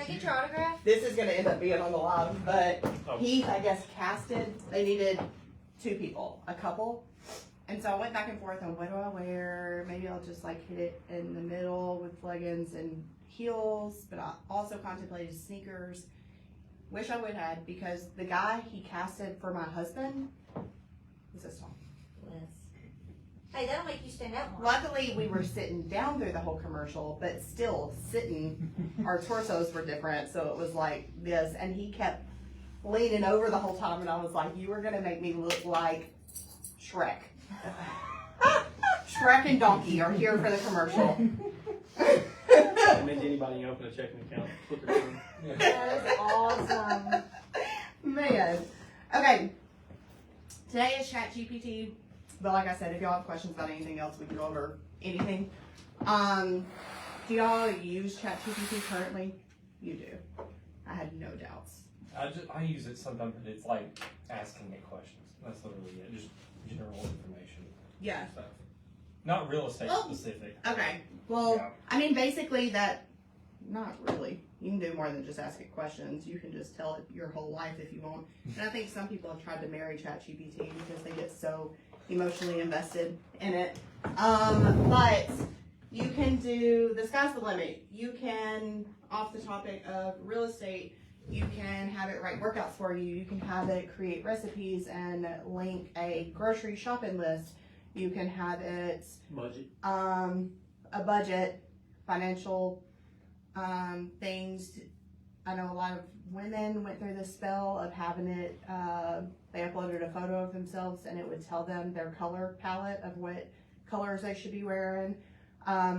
I get your autograph? This is going to end up being on the live, but he, I guess, casted. They needed 2 people, a couple. And so I went back and forth on what do I wear. Maybe I'll just like hit it in the middle with leggings and heels, but I also contemplated sneakers. Wish I would have, because the guy he casted for my husband was this tall. Yes. Hey, that'll make you stand out more. Luckily, we were sitting down through the whole commercial, but still sitting, our torsos were different, so it was like this, and he kept leaning over the whole time, and I was like, you are going to make me look like Shrek. Shrek and Donkey are here for the commercial. Make anybody open a checking account. Put their name. That is awesome. Man. Okay. Today is ChatGPT, but like I said, if y'all have questions about anything else, we can go over anything. Do y'all use ChatGPT currently? You do. I had no doubts. I use it sometimes, but it's like asking it questions. That's literally it. Just general information. Yeah. Stuff. Not real estate specific. Okay. Well, Yeah. I mean, basically that, not really. You can do more than just ask it questions. You can just tell it your whole life if you want. And I think some people have tried to marry ChatGPT because they get so emotionally invested in it. But you can do, the sky's the limit. You can, off the topic of real estate, you can have it write workouts for you. You can have it create recipes and link a grocery shopping list. You can have it Budget. a budget, financial things. I know a lot of women went through this spell of having it, they uploaded a photo of themselves and it would tell them their color palette of what colors they should be wearing. I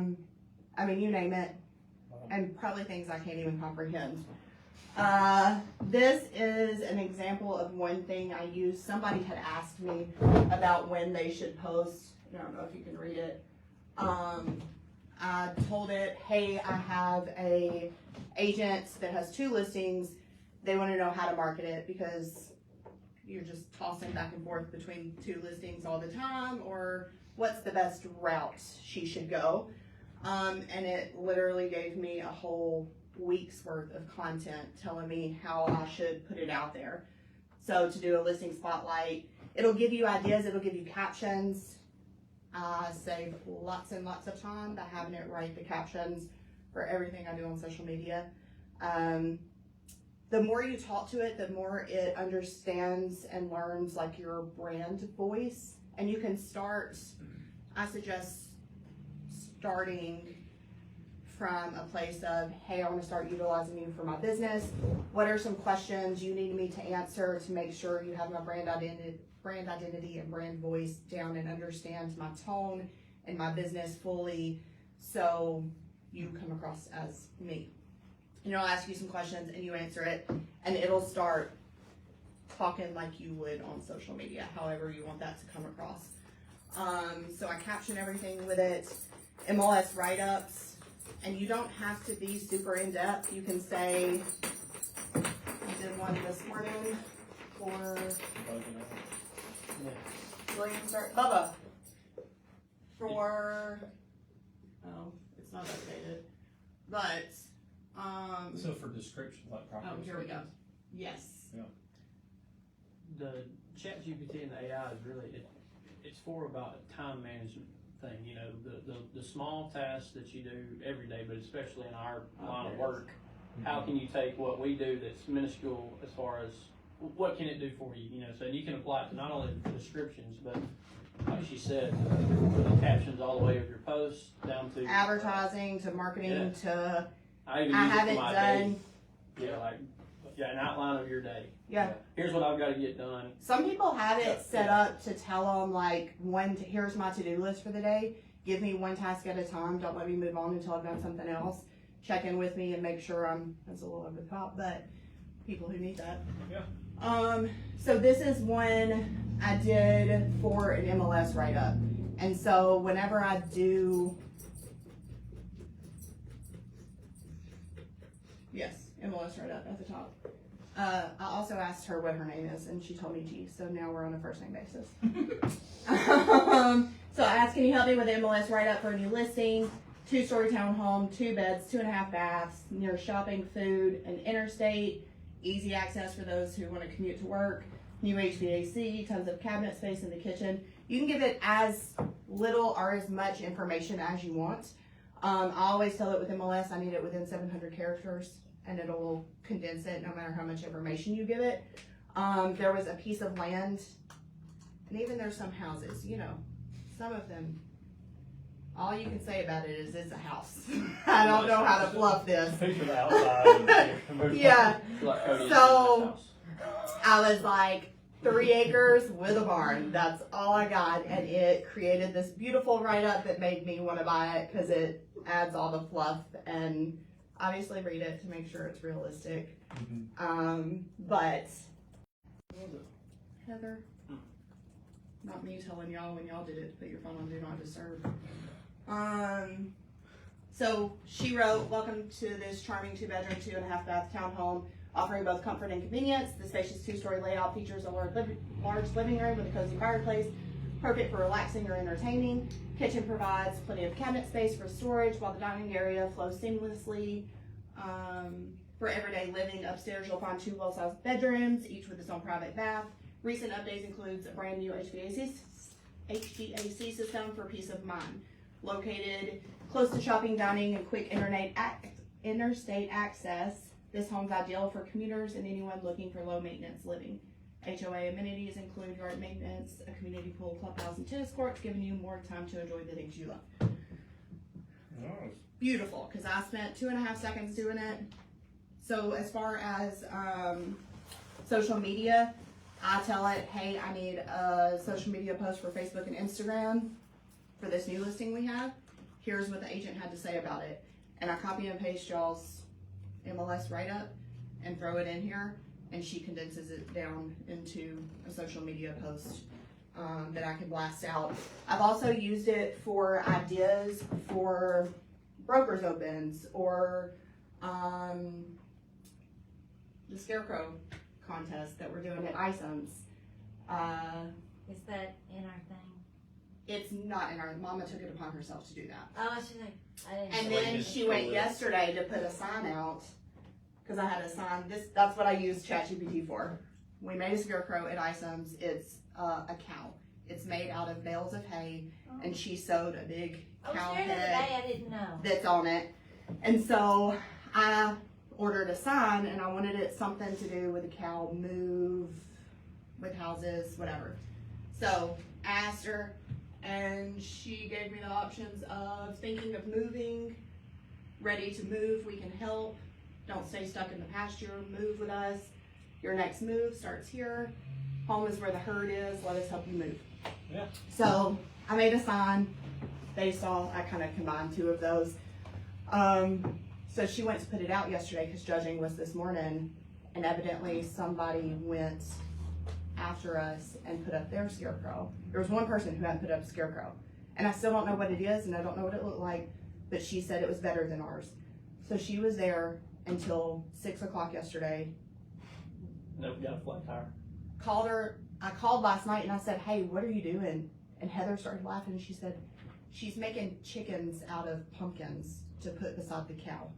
mean, you name it, and probably things I can't even comprehend. This is an example of one thing I used. Somebody had asked me about when they should post. I don't know if you can read it. I told it, hey, I have a agent that has 2 listings. They want to know how to market it because you're just tossing back and forth between 2 listings all the time, or what's the best route she should go. And it literally gave me a whole week's worth of content telling me how I should put it out there. So to do a listing spotlight, it'll give you ideas, it'll give you captions. I save lots and lots of time by having it write the captions for everything I do on social media. The more you talk to it, the more it understands and learns like your brand voice. And you can start, I suggest starting from a place of, hey, I want to start utilizing you for my business. What are some questions you need me to answer to make sure you have my brand identity and brand voice down and understand my tone and my business fully, so you come across as me. And it'll ask you some questions and you answer it, and it'll start talking like you would on social media, however you want that to come across. So I caption everything with it. MLS write-ups. And you don't have to be super in-depth. You can say, I did one this morning for Williamsburg, Bubba, for, oh, it's not updated, but, So for descriptions, like property oh, here we go. descriptions? Yes. Yeah. The ChatGPT and the AI is really, it's for about a time management thing, you know, the small tasks that you do every day, but especially in our line of work. How can you take what we do that's minuscule as far as what can it do for you, you know? So you can apply it to not only the descriptions, but like she said, the captions all the way of your posts down to Advertising to marketing to, I even I use it for haven't my done, day. Yeah, like an outline of your day. yeah. Here's what I've got to get done. Some people have it set up to tell them like, here's my to-do list for the day. Give me one task at a time. Don't let me move on until I've done something else. Check in with me and make sure that's a little over the top, but people who need that. Yeah. So this is one I did for an MLS write-up. And so whenever I do, yes, MLS write-up at the top. I also asked her what her name is, and she told me G, so now we're on a first name basis. So I asked, can you help me with the MLS write-up for a new listing? 2-story townhome, 2 beds, 2.5 baths, near shopping, food, an interstate, easy access for those who want to commute to work, new HVAC, tons of cabinet space in the kitchen. You can give it as little or as much information as you want. I always tell it with MLS, I need it within 700 characters, and it'll condense it no matter how much information you give it. There was a piece of land, and even there's some houses, you know, some of them, all you can say about it is it's a house. I don't know how to fluff this. Picture the outside. Yeah, Like Cody So- house. I was like, 3 acres with a barn. That's all I got, and it created this beautiful write-up that made me want to buy it because it adds all the fluff and obviously read it to make sure it's realistic. But Heather, not me telling y'all when y'all did it, put your phone on Do Not Disturb. So she wrote, welcome to this charming 2-bedroom, 2.5 bath townhome, offering both comfort and convenience. The spacious 2-story layout features a large living room with a cozy fireplace, perfect for relaxing or entertaining. Kitchen provides plenty of cabinet space for storage, while the dining area flows seamlessly. For everyday living, upstairs you'll find 2 well-sized bedrooms, each with its own private bath. Recent updates includes a brand new HVAC system for peace of mind. Located close to shopping, dining, and quick interstate access, this home's ideal for commuters and anyone looking for low-maintenance living. HOA amenities include yard maintenance, a community pool, clubhouse, and tennis courts, giving you more time to enjoy the things you love. Nice. Beautiful, because I spent 2.5 seconds doing it. So as far as social media, I tell it, hey, I need a social media post for Facebook and Instagram for this new listing we have. Here's what the agent had to say about it. And I copy and paste y'all's MLS write-up and throw it in here, and she condenses it down into a social media post that I can blast out. I've also used it for ideas for brokers opens or the scarecrow contest that we're doing at ISOMS. Is that in our thing? It's not in our, Mama took it upon herself to do that. Oh, I should think. I didn't. And see then it. she went yesterday to put a sign out, because I had a sign, that's what I used ChatGPT for. We made a scarecrow at ISOMS, it's a cow. It's made out of bales of hay, and she sewed a big I was cow there the other head day. I didn't know. that's on it. And so I ordered a sign, and I wanted it something to do with a cow, move with houses, whatever. So I asked her, and she gave me the options of thinking of moving, ready to move, we can help, don't stay stuck in the pasture, move with us, your next move starts here, home is where the herd is, let us help you move. Yeah. So I made a sign based on, I kind of combined 2 of those. So she went to put it out yesterday because judging was this morning, and evidently somebody went after us and put up their scarecrow. There was one person who hadn't put up a scarecrow, and I still don't know what it is, and I don't know what it looked like, but she said it was better than ours. So she was there until 6 o'clock yesterday. Nope, got a flat tire. Called her, I called last night and I said, hey, what are you doing? And Heather started laughing and she said, she's making chickens out of pumpkins to put beside the cow.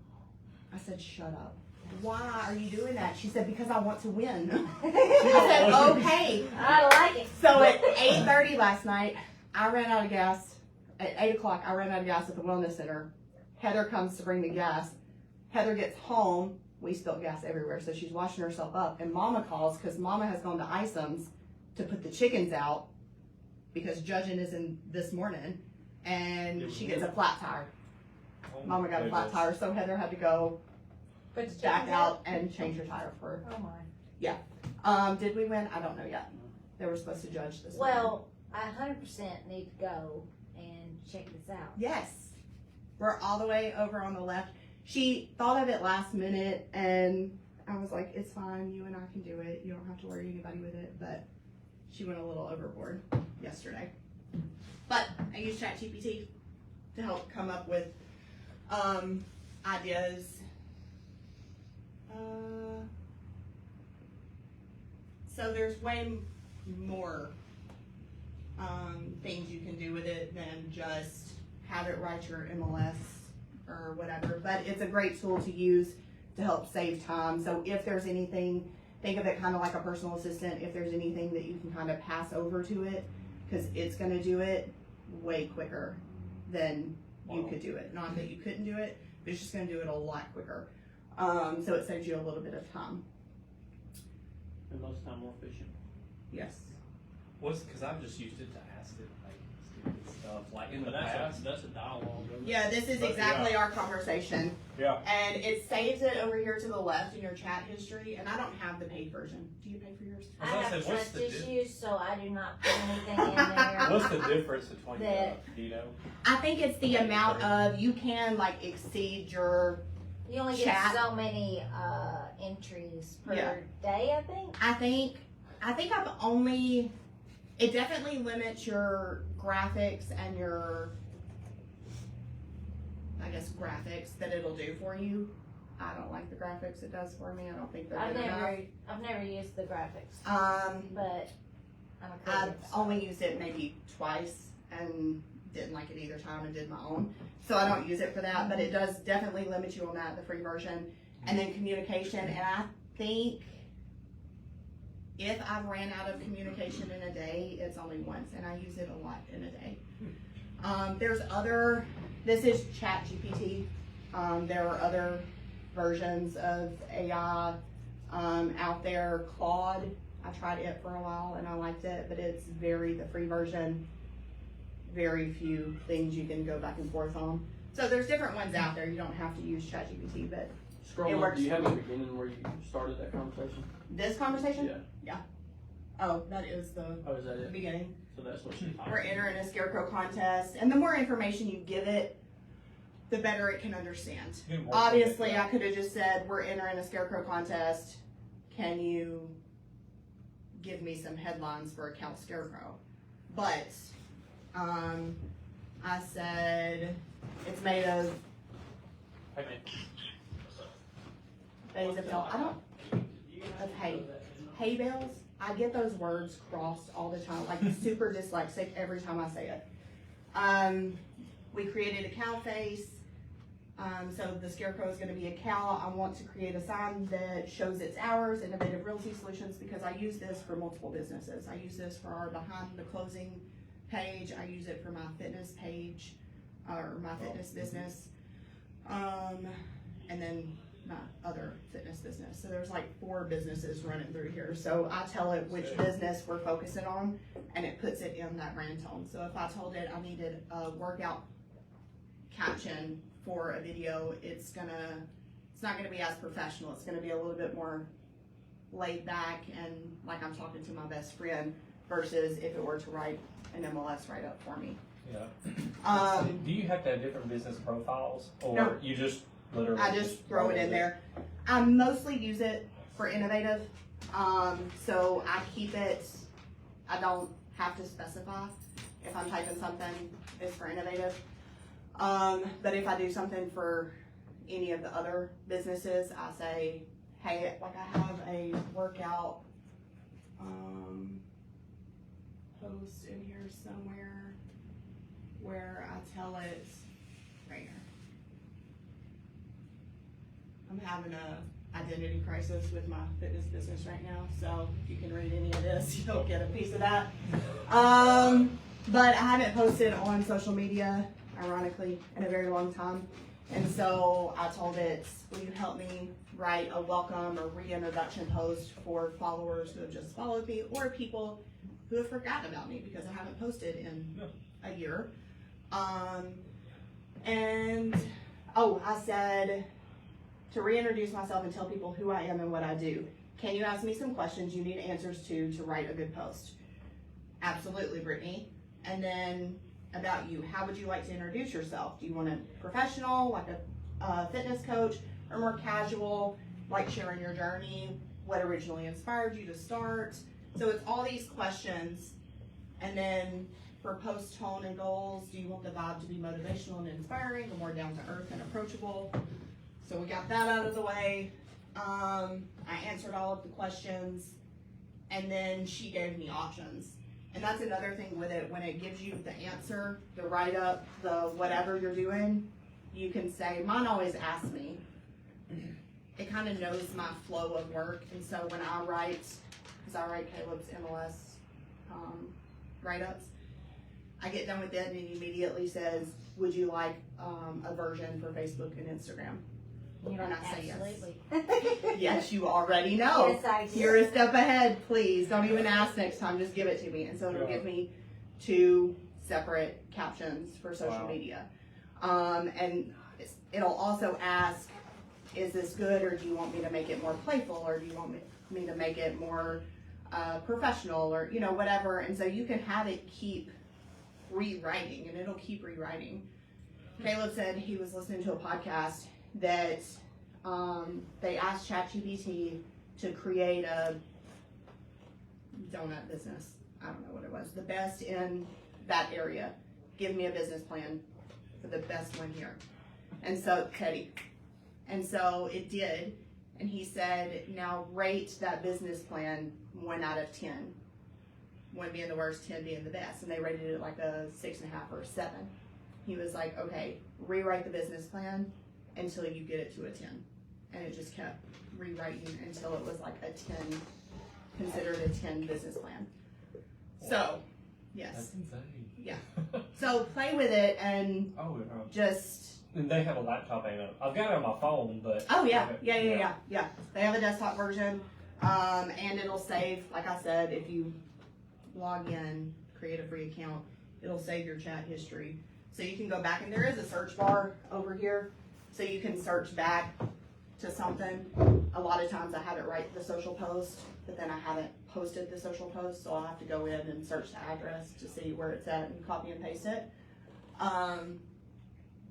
I said, shut up. Why are you doing that? She said, because I want to win. I said, okay. I like it. So at 8:30 last night, I ran out of gas. At 8 o'clock, I ran out of gas at the wellness center. Heather comes to bring me gas. Heather gets home. We spilled gas everywhere, so she's washing herself up. And Mama calls because Mama has gone to ISOMS to put the chickens out because judging is in this morning, and she gets a flat tire. Oh, Mama got a flat tire, so Heather had to go But the back chickens out and change her tire for her. Oh my. Did we win? I don't know yet. They were supposed to judge this morning. Well, I 100% need to go and check this out. Yes. We're all the way over on the left. She thought of it last minute, and I was like, it's fine. You and I can do it. You don't have to worry anybody with it. But she went a little overboard yesterday. But I used ChatGPT to help come up with ideas. So there's way more things you can do with it than just have it write your MLS or whatever. But it's a great tool to use to help save time. So if there's anything, think of it kind of like a personal assistant. If there's anything that you can kind of pass over to it, because it's going to do it way quicker than you could do it. Not that you couldn't do it, but it's just going to do it a lot quicker. So it saves you a little bit of time. And most of the time more efficient. Yes. Because I've just used it to ask it like stupid stuff, like in the But past. that's a dialogue. isn't it? Yeah, this is But, exactly our conversation. Yeah. And it saves it over here to the left in your chat history. And I don't have the paid version. Do you pay for yours? I I was have gonna say, what's trust the issues, so I do not put anything in there. What's the difference between That- do you know? I think it's the amount of, you can like exceed your, You only Chat. get so many entries per Yeah. day, I think. I think I've only, it definitely limits your graphics and your, I guess, graphics that it'll do for you. I don't like the graphics it does for me. I don't think they're I've good never used the graphics, enough. but I'm a I've creative. only used it maybe twice and didn't like it either time and did my own. So I don't use it for that, but it does definitely limit you on that, the free version. And then communication, and I think if I've ran out of communication in a day, it's only once, and I use it a lot in a day. There's other, this is Chat GPT. There are other versions of AI out there. Claude, I tried it for a while and I liked it, but it's the free version, very few things you can go back and forth on. So there's different ones out there. You don't have to use ChatGPT, but Scroll It up, works do you have for a beginning where you started that conversation? this conversation, Yeah. oh, that is the Oh, is that it? beginning. So that's what she's We're entering a scarecrow contest, and the more information you give it, the better it can understand. Good work. Obviously, I could have just said, we're entering a scarecrow contest. Can you give me some headlines for Account Scarecrow? But, I said, it's made of Hey, man. bays of hell. I don't, of hay. Hay bales? I get those words crossed all the time, like super dyslexic every time I say it. We created a cow face. So the scarecrow is going to be a cow. I want to create a sign that shows its hours, Innovative Realty Solutions, because I use this for multiple businesses. I use this for our behind the closing page. I use it for my fitness page, or my fitness business. And then my other fitness business. So there's like 4 businesses running through here. So I tell it which business we're focusing on, and it puts it in that brand tone. So if I told it I needed a workout caption for a video, it's not gonna be as professional. It's gonna be a little bit more laid back and like I'm talking to my best friend versus if it were to write an MLS write up for me. Yeah. Do you have to have different business profiles, or No. you just literally? I just throw it in there. I mostly use it for innovative. So I keep it, I don't have to specify if I'm typing something is for innovative. But if I do something for any of the other businesses, I say, hey, like I have a workout, post in here somewhere where I tell it, right here. I'm having a identity crisis with my fitness business right now, so if you can read any of this, you'll get a piece of that. But I haven't posted on social media, ironically, in a very long time. And so I told it, will you help me write a welcome or reintroduction post for followers who have just followed me or people who have forgotten about me because I haven't posted in a year. I said, to reintroduce myself and tell people who I am and what I do. Can you ask me some questions you need answers to write a good post? Absolutely, Brittany. And then about you, how would you like to introduce yourself? Do you want a professional, like a fitness coach, or more casual, like sharing your journey, what originally inspired you to start? So it's all these questions. And then for post tone and goals, do you want the vibe to be motivational and inspiring, or more down to earth and approachable? So we got that out of the way. I answered all of the questions, and then she gave me options. And that's another thing with it, when it gives you the answer, the write-up, the whatever you're doing, you can say, mine always asks me, it kind of knows my flow of work, and so when I write, because I write Caleb's MLS write-ups, I get done with it and it immediately says, would you like a version for Facebook and Instagram? You know, And I say yes. absolutely. Yes, you already know. Yes, I do. You're a step ahead, please. Don't even ask next time, just give it to me. And so it'll Yeah. give me 2 separate captions for social Wow. media. And it'll also ask, is this good, or do you want me to make it more playful, or do you want me to make it more professional, or, you know, whatever. And so you can have it keep rewriting, and it'll keep rewriting. Caleb said he was listening to a podcast that they asked ChatGPT to create a donut business. I don't know what it was. The best in that area. Give me a business plan for the best one here. And so, Teddy. And so it did. And he said, now rate that business plan 1 out of 10. 1 being the worst, 10 being the best. And they rated it like a 6.5 or a 7. He was like, okay, rewrite the business plan until you get it to a 10. And it just kept rewriting until it was like a 10, considered a 10 business plan. So, yes. That's insane. Yeah. So play with it and Oh, yeah. just, And they have a laptop and I've got it on my phone, but. oh yeah. Yeah. They have a desktop version. And it'll save, like I said, if you log in, create a free account, it'll save your chat history. So you can go back, and there is a search bar over here, so you can search back to something. A lot of times I have it write the social post, but then I haven't posted the social post, so I'll have to go in and search the address to see where it's at and copy and paste it.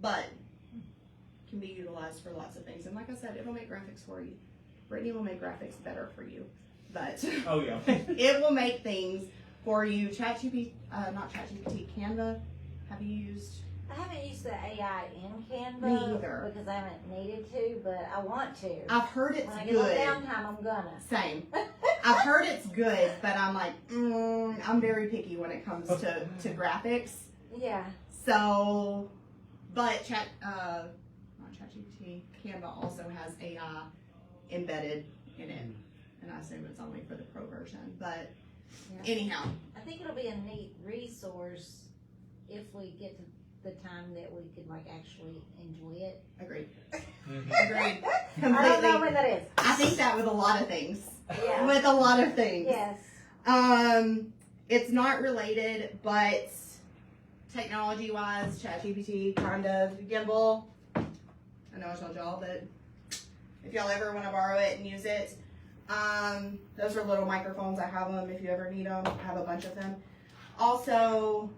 But can be utilized for lots of things. And like I said, it'll make graphics for you. Brittany will make graphics better for you, but Oh, yeah. it will make things for you. Not ChatGPT, Canva. Have you used? I haven't used the AI in Canva. Me either. Because I haven't needed to, but I want to. I've heard it's When I get good. downtime, I'm gonna. Same. I've heard it's good, but I'm like, I'm very picky when it comes to graphics. Yeah. So, but not ChatGPT, Canva also has AI embedded in it, and I assume it's only for the pro version. But Yeah. anyhow, I think it'll be a neat resource if we get to the time that we could like actually enjoy it. agreed. Mhm. Agreed. I don't know Completely. when that is. I think that with a lot of things. Yeah. With a lot of things. Yes. It's not related, but technology-wise, ChatGPT kind of gimbal. I know I told y'all, but if y'all ever want to borrow it and use it, those are little microphones. I have them if you ever need them. I have a bunch of them. Also,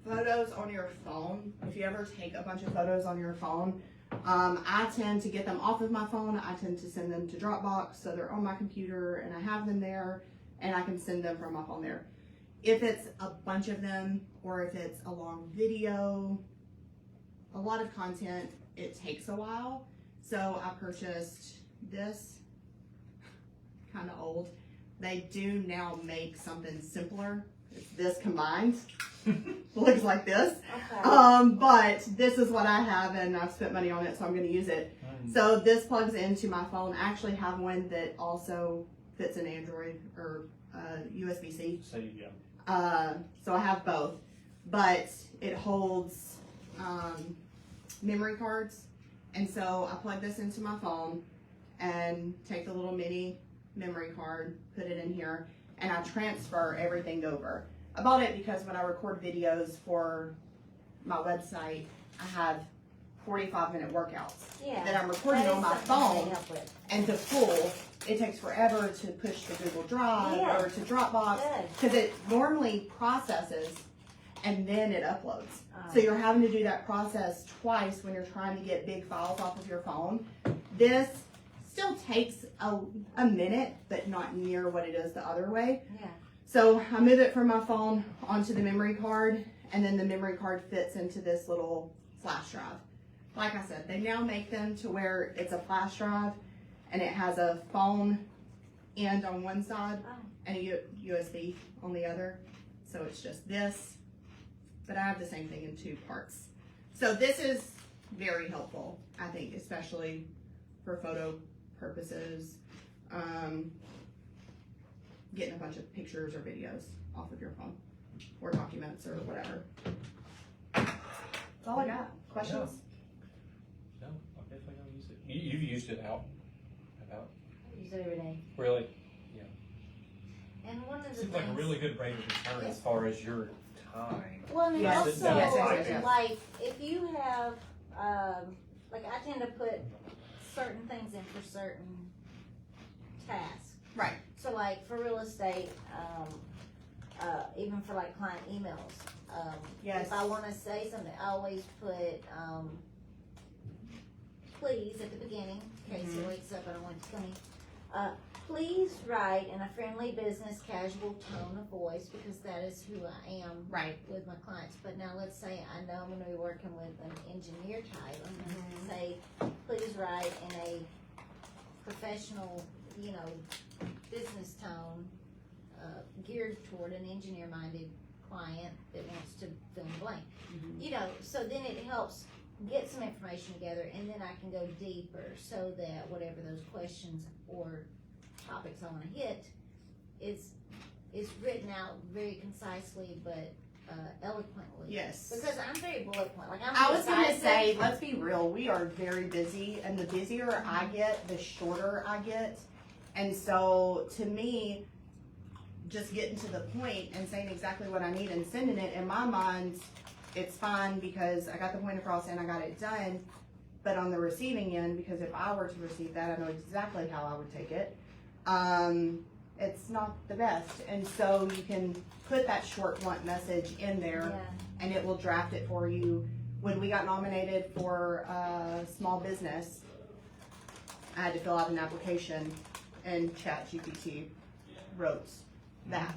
photos on your phone. If you ever take a bunch of photos on your phone, I tend to get them off of my phone. I tend to send them to Dropbox, so they're on my computer and I have them there, and I can send them from my phone there. If it's a bunch of them, or if it's a long video, a lot of content, it takes a while. So I purchased this, kind of old. They do now make something simpler. It's this combined. Looks like this. Okay. But this is what I have, and I've spent money on it, so I'm going to use it. So this plugs into my phone. I actually have one that also fits in Android or USB-C. So you go. So I have both, but it holds memory cards, and so I plug this into my phone and take the little mini memory card, put it in here, and I transfer everything over. I bought it because when I record videos for my website, I have 45-minute workouts Yeah. that I'm recording That on is my something to phone, help with. and to pull, it takes forever to push to Google Drive Yeah. or to Dropbox, Good. because it normally processes and then it uploads. Oh. So you're having to do that process twice when you're trying to get big files off of your phone. This still takes a minute, but not near what it is the other way. Yeah. So I move it from my phone onto the memory card, and then the memory card fits into this little flash drive. Like I said, they now make them to where it's a flash drive, and it has a phone end on one side Oh. and a USB on the other. So it's just this, but I have the same thing in 2 parts. So this is very helpful, I think, especially for photo purposes. Getting a bunch of pictures or videos off of your phone or documents or whatever. That's all I got. Questions? No, I'm definitely gonna use it. You've used it out, about, Use it every day. really? And one of the Seems like a things- really good rate of return as far as your time. Well, and Yes, also, yes. like, if you have, like, I tend to put certain things in for certain tasks. Right. So, like, for real estate, even for, like, client emails, Yes. if I wanna say something, I always put, please at the beginning, in case he wakes up and I want to come in. Please write in a friendly business casual tone of voice, because that is who I am Right. with my clients. But now let's say I know I'm gonna be working with an engineer type, I'm gonna say, please write in a professional, business tone, geared toward an engineer-minded client that wants to fill in the blank. So then it helps get some information together, and then I can go deeper, so that whatever those questions or topics I wanna hit is written out very concisely, but eloquently. Yes. Because I'm very bullet point, like I was gonna decisive. say, let's be real, we are very busy, and the busier I get, the shorter I get. And so, to me, just getting to the point and saying exactly what I need and sending it, in my mind, it's fine because I got the point across and I got it done. But on the receiving end, because if I were to receive that, I know exactly how I would take it. It's not the best. And so you can put that short, blunt message in there, Yeah. and it will draft it for you. When we got nominated for small business, I had to fill out an application, and ChatGPT wrote that.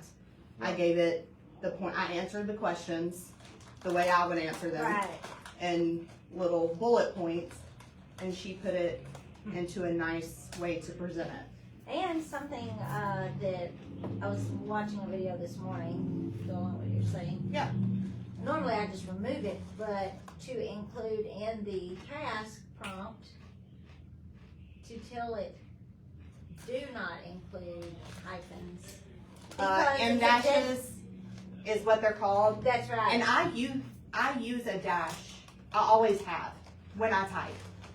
I gave it the point, I answered the questions the way I would answer them, Right. in little bullet points, and she put it into a nice way to present it. And something that I was watching a video this morning, go on what you're saying. Yeah. Normally I just remove it, but to include in the task prompt, to tell it, do not include hyphens. Because M it's a dead- dashes is what they're called, That's right. and I use a dash. I always have when I type,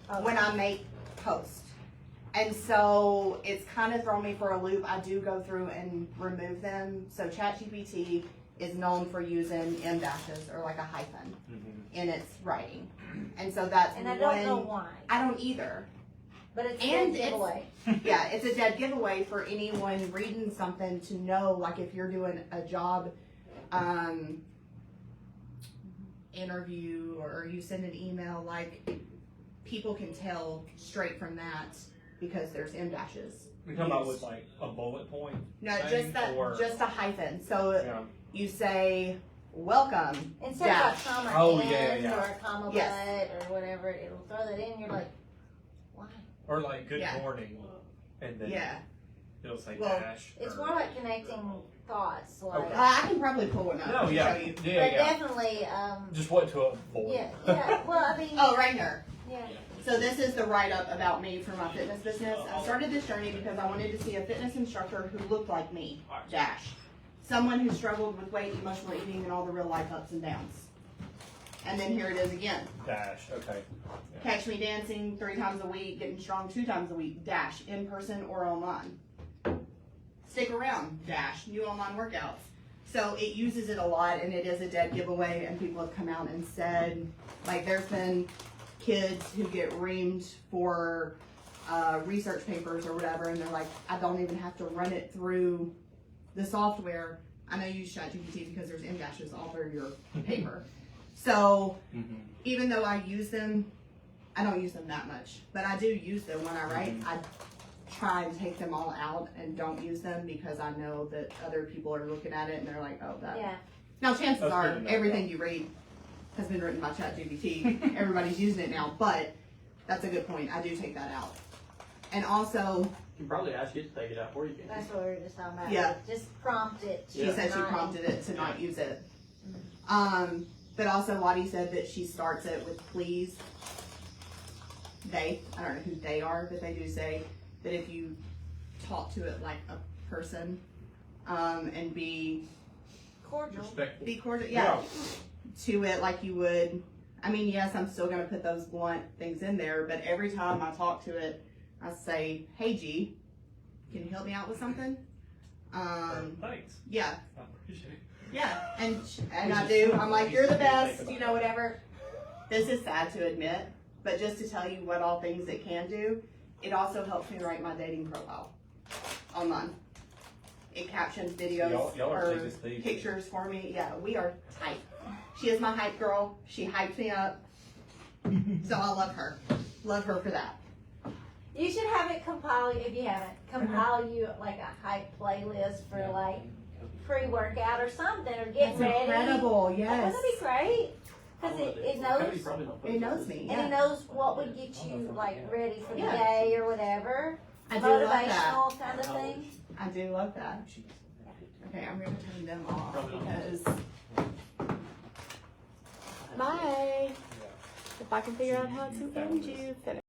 Okay. when I make posts. And so it's kind of thrown me for a loop. I do go through and remove them. So ChatGPT is known for using M dashes or like a hyphen in its writing. And so that's And I don't know why, I don't either. but it's And a it's- giveaway. Yeah, it's a dead giveaway for anyone reading something to know, like if you're doing a job interview or you send an email, like people can tell straight from that because there's M dashes. We come out with like a bullet point. No, thing, or- just a hyphen. So Yeah. you say welcome Instead of a dash. comma Oh, in yeah. or a comma Yes. but or whatever, it'll throw that in. You're like, why? Or like good Yeah. morning, and then Yeah, it'll say Well, dash. It's or- more like connecting thoughts, like. Okay. I can probably pull one up No, and yeah, show you. yeah, But yeah. definitely, Just what to avoid. yeah. Well, I mean, Oh, right here. yeah. So this is the write-up about me for my fitness business. I started this journey because I wanted to see a fitness instructor who looked like me, dash. Someone who struggled with weight, emotional eating, and all the real life ups and downs. And then here it is again. Dash. Okay. Catch me dancing 3 times a week, getting strong 2 times a week, dash, in person or online. Stick around, dash, new online workouts. So it uses it a lot, and it is a dead giveaway, and people have come out and said, like, there's been kids who get reamed for research papers or whatever, and they're like, I don't even have to run it through the software. I know you use ChatGPT because there's M dashes all through your paper. So even though I use them, I don't use them that much, but I do use them when I write. I try and take them all out and don't use them because I know that other people are looking at it and they're like, oh, that. Yeah. Now, chances That's are good to know, everything you read has been written by ChatGPT. Everybody's using it now, but that's a good point. I do take that out. And also, You can probably ask it to take it out for you. Can That's what we were just talking about. Yeah. Just prompt it. she to said she not- prompted it to not use it. But also Lottie said that she starts it with please. They, I don't know who they are, but they do say that if you talk to it like a person, and be Cordial. be cordial, yeah, to it like you would. I mean, yes, I'm still gonna put those blunt things in there, but every time I talk to it, I say, "Hey G, can you help me out with something?" Thanks. Yeah, I appreciate it. yeah, and I do. I'm like, "You're the best," you know, whatever. This is sad to admit, but just to tell you what all things it can do, it also helps me write my dating profile online. It captions videos Y'all are or thick as thieves. pictures for me. Yeah, we are tight. She is my hype girl. She hypes me up. So I love her. Love her for that. You should have it compile, if you haven't, compile you like a hype playlist for like pre-workout or something, or getting That's ready. incredible. Yes. Wouldn't that be great? Cause it knows, It knows me. and it Yeah. knows what would get you like ready for the Yeah. day or whatever. I do love that. Motivational kind of thing. I do love that. Okay, I'm gonna turn them off because. Bye. If I can figure out how to end you.